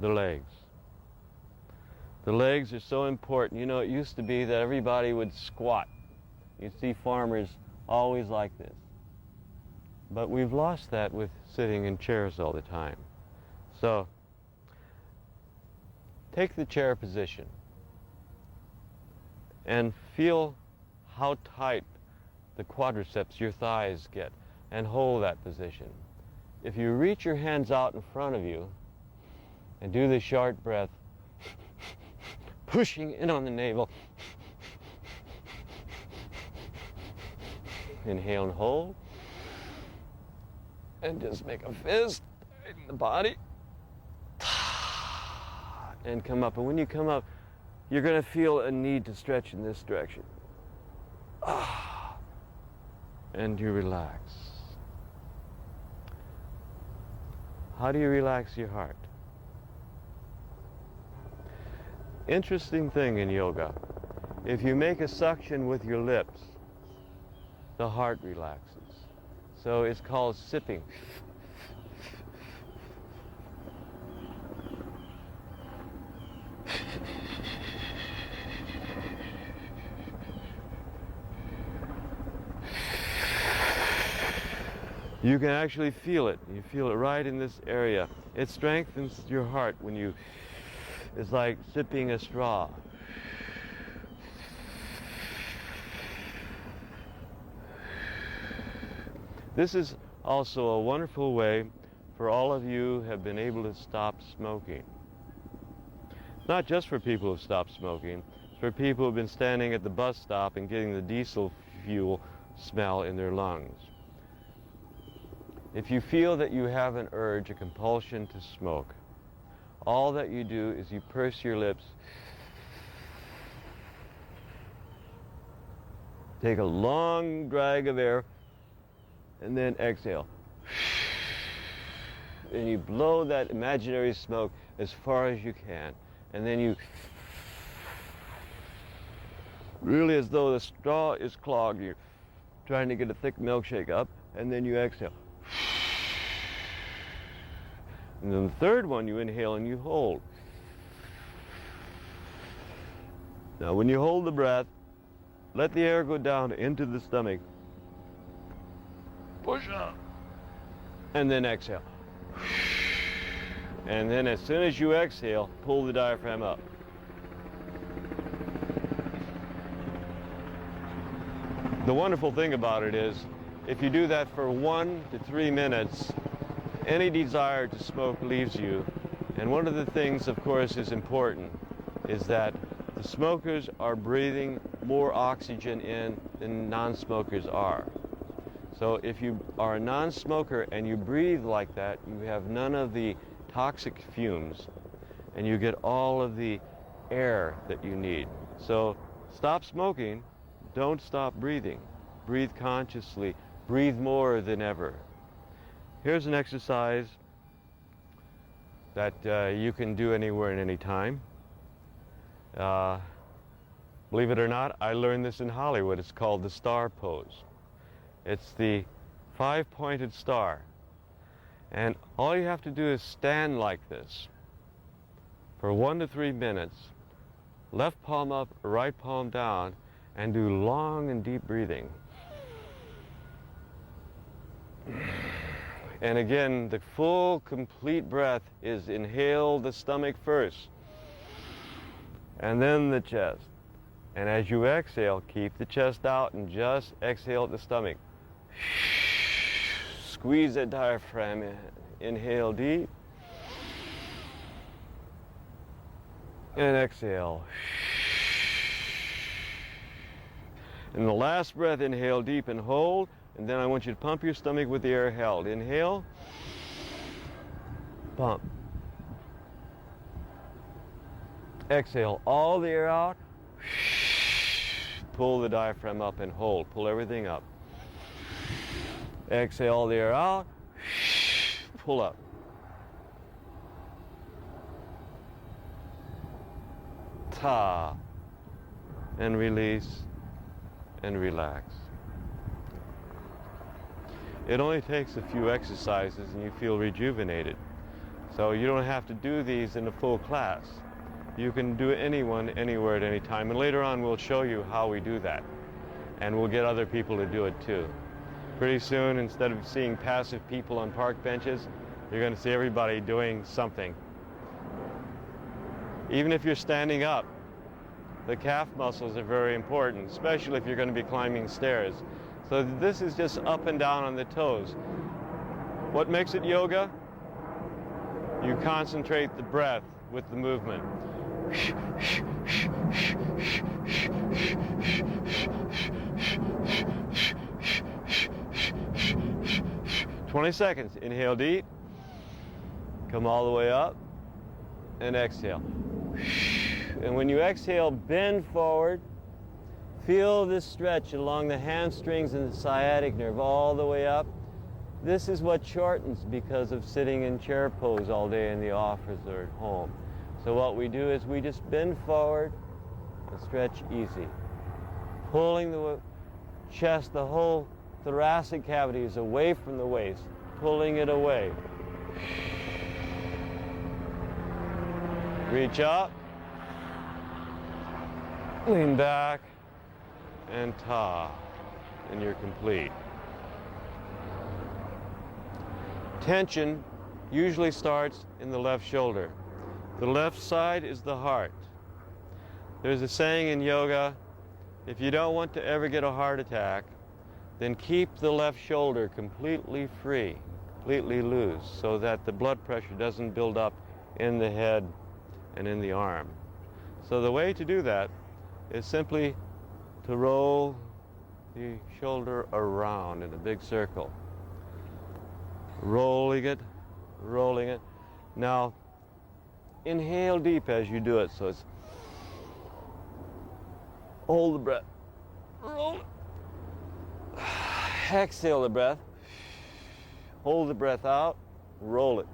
the legs. The legs are so important. You know, it used to be that everybody would squat. You'd see farmers always like this. But we've lost that with sitting in chairs all the time. So, take the chair position and feel how tight the quadriceps, your thighs, get, and hold that position. If you reach your hands out in front of you and do the short breath, pushing in on the navel, inhale and hold, and just make a fist in the body, and come up. And when you come up, you're going to feel a need to stretch in this direction. And you relax. How do you relax your heart? Interesting thing in yoga. If you make a suction with your lips, the heart relaxes. So it's called sipping. You can actually feel it. You feel it right in this area. It strengthens your heart when you, it's like sipping a straw. This is also a wonderful way for all of you who have been able to stop smoking. Not just for people who have stopped smoking, it's for people who have been standing at the bus stop and getting the diesel fuel smell in their lungs. If you feel that you have an urge, a compulsion to smoke, all that you do is you purse your lips, take a long drag of air, and then exhale. And you blow that imaginary smoke as far as you can. And then you, really as though the straw is clogged, you're trying to get a thick milkshake up, and then you exhale. And then the third one, you inhale and you hold. Now when you hold the breath, let the air go down into the stomach. Push up. And then exhale. And then as soon as you exhale, pull the diaphragm up. The wonderful thing about it is, if you do that for 1 to 3 minutes, any desire to smoke leaves you. And one of the things, of course, is important, is that the smokers are breathing more oxygen in than non-smokers are. So if you are a non-smoker and you breathe like that, you have none of the toxic fumes, and you get all of the air that you need. So stop smoking, don't stop breathing. Breathe consciously, breathe more than ever. Here's an exercise that you can do anywhere and any time. Believe it or not, I learned this in Hollywood. It's called the star pose. It's the 5-pointed star. And all you have to do is stand like this for 1 to 3 minutes, left palm up, right palm down, and do long and deep breathing. And again, the full, complete breath is inhale the stomach first, and then the chest. And as you exhale, keep the chest out and just exhale the stomach. Squeeze that diaphragm in. Inhale deep. And exhale. And the last breath, inhale deep and hold. And then I want you to pump your stomach with the air held. Inhale. Pump. Exhale all the air out. Pull the diaphragm up and hold. Pull everything up. Exhale all the air out. Pull up. Ta. And release and relax. It only takes a few exercises and you feel rejuvenated. So you don't have to do these in a full class. You can do anyone, anywhere, at any time. And later on, we'll show you how we do that. And we'll get other people to do it too. Pretty soon, instead of seeing passive people on park benches, you're going to see everybody doing something. Even if you're standing up, the calf muscles are very important, especially if you're going to be climbing stairs. So this is just up and down on the toes. What makes it yoga? You concentrate the breath with the movement. 20 seconds. Inhale deep. Come all the way up. And exhale. And when you exhale, bend forward. Feel this stretch along the hamstrings and the sciatic nerve all the way up. This is what shortens because of sitting in chair pose all day in the office or at home. So what we do is we just bend forward and stretch easy. Pulling the chest, the whole thoracic cavity is away from the waist. Pulling it away. Reach up. Lean back. And ta. And you're complete. Tension usually starts in the left shoulder. The left side is the heart. There's a saying in yoga, if you don't want to ever get a heart attack, then keep the left shoulder completely free, completely loose, so that the blood pressure doesn't build up in the head and in the arm. So the way to do that is simply to roll the shoulder around in a big circle. Rolling it, rolling it. Now, inhale deep as you do it, so it's hold the breath, roll it. Exhale the breath, hold the breath out, roll it.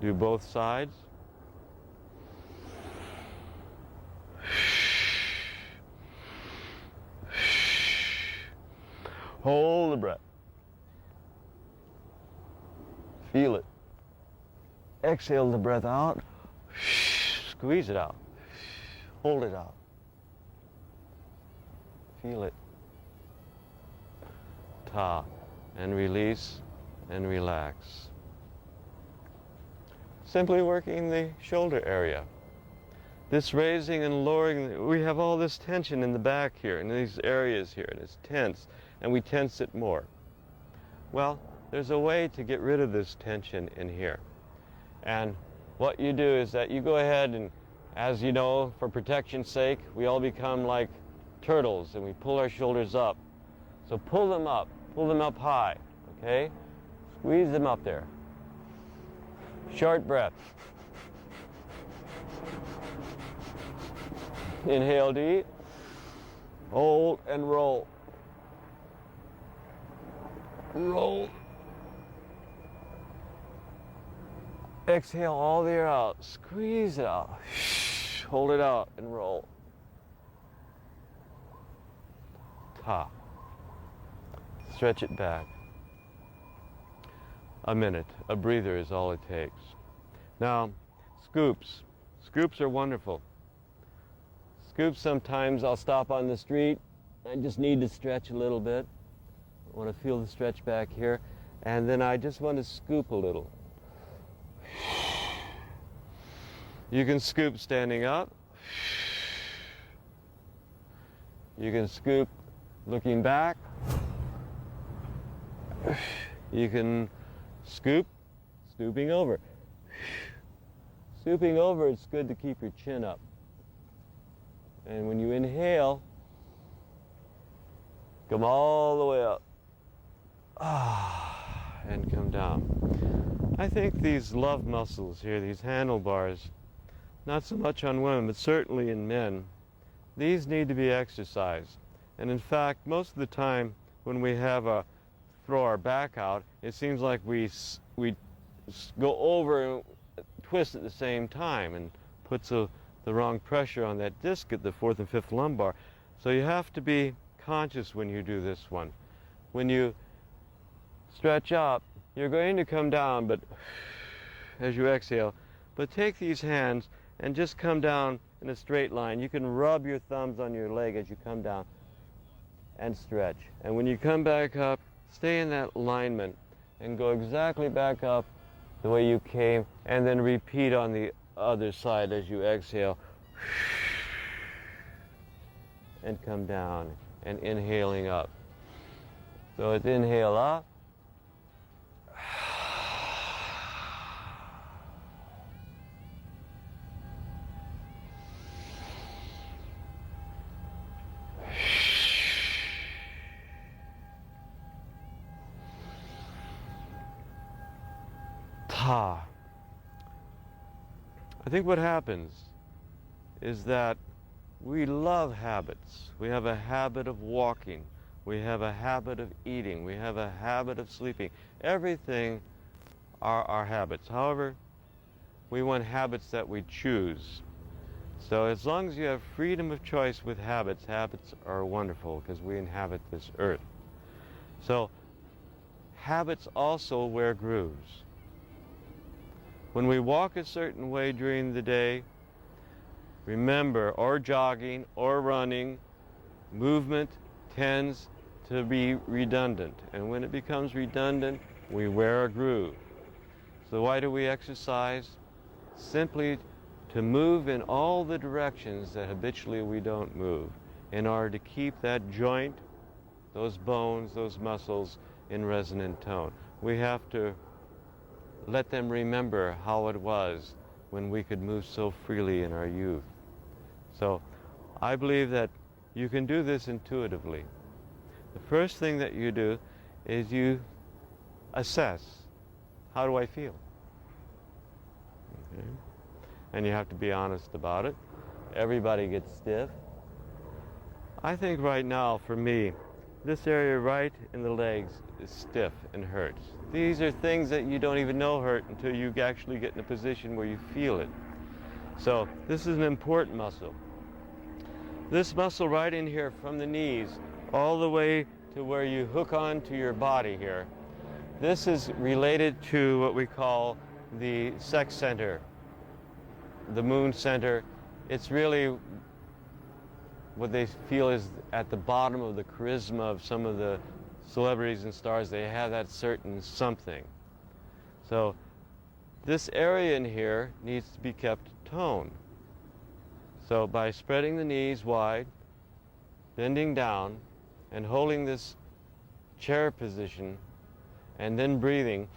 Do both sides. Hold the breath. Feel it. Exhale the breath out. Squeeze it out. Hold it out. Feel it. Ta. And release and relax. Simply working the shoulder area. This raising and lowering, we have all this tension in the back here, in these areas here, and it's tense, and we tense it more. Well, there's a way to get rid of this tension in here. And what you do is that you go ahead and, as you know, for protection's sake, we all become like turtles and we pull our shoulders up. So pull them up high, okay? Squeeze them up there. Short breath. Inhale deep. Hold and roll. Roll. Exhale all the air out. Squeeze it out. Hold it out and roll. Ta. Stretch it back. A minute. A breather is all it takes. Now, scoops. Scoops are wonderful. Scoops, sometimes I'll stop on the street. I just need to stretch a little bit. I want to feel the stretch back here. And then I just want to scoop a little. You can scoop standing up. You can scoop looking back. You can scoop stooping over. Stooping over, it's good to keep your chin up. And when you inhale, come all the way up. And come down. I think these love muscles here, these handlebars, not so much on women, but certainly in men, these need to be exercised. And in fact, most of the time when we have throw our back out, it seems like we go over and twist at the same time and puts the wrong pressure on that disc at the fourth and fifth lumbar. So you have to be conscious when you do this one. When you stretch up. You're going to come down, but as you exhale, but take these hands and just come down in a straight line. You can rub your thumbs on your leg as you come down and stretch. And when you come back up, stay in that alignment and go exactly back up the way you came, and then repeat on the other side as you exhale. And come down and inhaling up. So it's inhale up. Ta. I think what happens is that we love habits. We have a habit of walking. We have a habit of eating. We have a habit of sleeping. Everything are our habits. However, we want habits that we choose. So as long as you have freedom of choice with habits, habits are wonderful because we inhabit this earth. So habits also wear grooves. When we walk a certain way during the day, remember, or jogging or running, movement tends to be redundant. And when it becomes redundant, we wear a groove. So why do we exercise? Simply to move in all the directions that habitually we don't move, in order to keep that joint, those bones, those muscles in resonant tone. We have to let them remember how it was when we could move so freely in our youth. So I believe that you can do this intuitively. The first thing that you do is you assess, how do I feel? Okay. And you have to be honest about it. Everybody gets stiff. I think right now, for me, this area right in the legs is stiff and hurts. These are things that you don't even know hurt until you actually get in a position where you feel it. So this is an important muscle. This muscle right in here from the knees all the way to where you hook on to your body here. This is related to what we call the sex center, the moon center. It's really what they feel is at the bottom of the charisma of some of the celebrities and stars. They have that certain something. So this area in here needs to be kept toned. So by spreading the knees wide, bending down, and holding this chair position, and then breathing,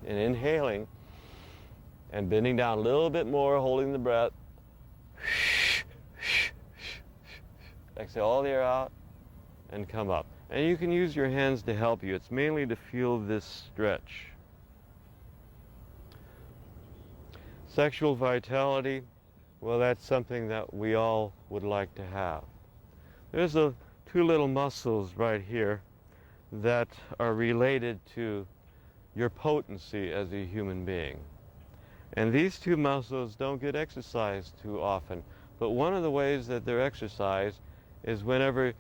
and inhaling, and bending down a little bit more, holding the breath. Exhale all the air out and come up. And you can use your hands to help you. It's mainly to feel this stretch. Sexual vitality, well, that's something that we all would like to have. There's two little muscles right here that are related to your potency as a human being. And these two muscles don't get exercised too often. But one of the ways that they're exercised is whenever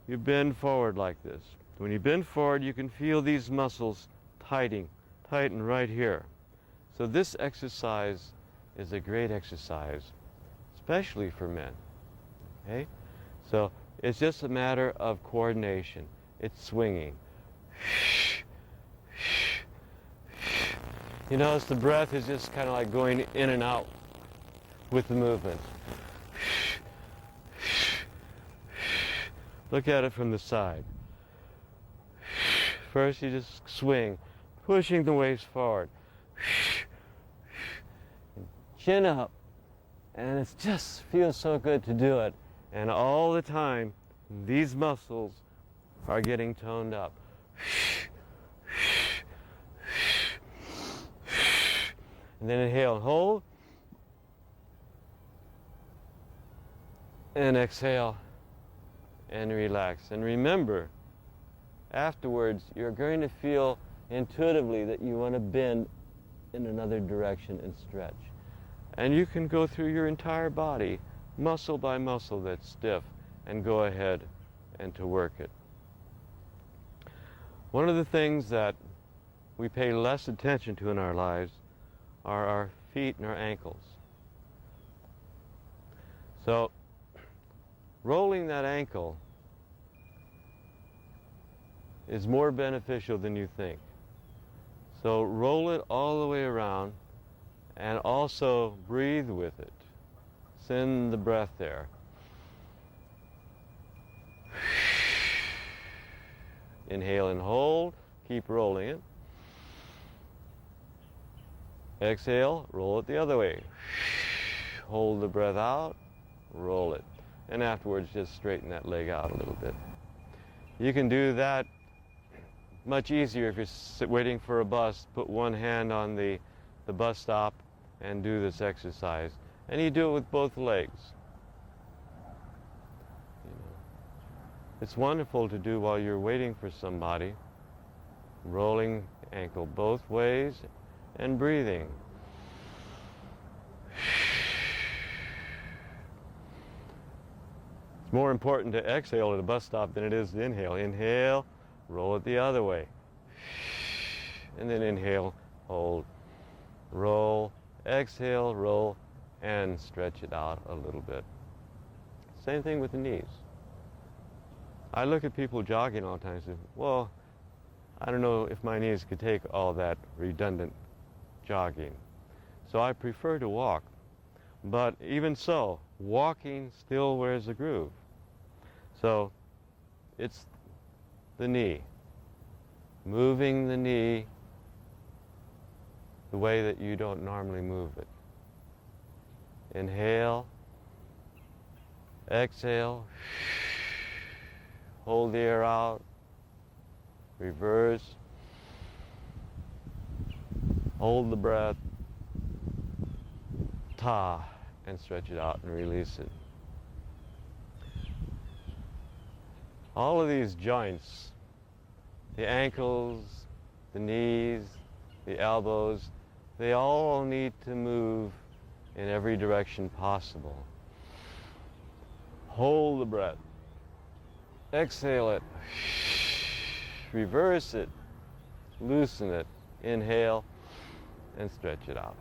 you bend forward like this. When you bend forward, you can feel these muscles tighten right here. So this exercise is a great exercise, especially for men. Okay? So it's just a matter of coordination. It's swinging. You notice the breath is just kind of like going in and out with the movement. Look at it from the side. First you just swing, pushing the waist forward. Chin up. And it just feels so good to do it. And all the time, these muscles are getting toned up. And then inhale and hold. And exhale and relax. And remember, afterwards, you're going to feel intuitively that you want to bend in another direction and stretch. And you can go through your entire body, muscle by muscle that's stiff, and go ahead and to work it. One of the things that we pay less attention to in our lives are our feet and our ankles. So rolling that ankle is more beneficial than you think. So roll it all the way around and also breathe with it. Send the breath there. Inhale and hold, keep rolling it. Exhale, roll it the other way. Hold the breath out, roll it. And afterwards, just straighten that leg out a little bit. You can do that much easier if you're waiting for a bus. Put one hand on the bus stop and do this exercise. And you do it with both legs. It's wonderful to do while you're waiting for somebody. Rolling ankle both ways and breathing. It's more important to exhale at a bus stop than it is to inhale. Inhale, roll it the other way. And then inhale, hold, roll, exhale, roll, and stretch it out a little bit. Same thing with the knees. I look at people jogging all the time and say, well, I don't know if my knees could take all that redundant jogging. So I prefer to walk. But even so, walking still wears a groove. So it's the knee. Moving the knee the way that you don't normally move it. Inhale, exhale, hold the air out, reverse, hold the breath, ta, and stretch it out and release it. All of these joints, the ankles, the knees, the elbows, they all need to move in every direction possible. Hold the breath. Exhale it. Reverse it. Loosen it. Inhale and stretch it out.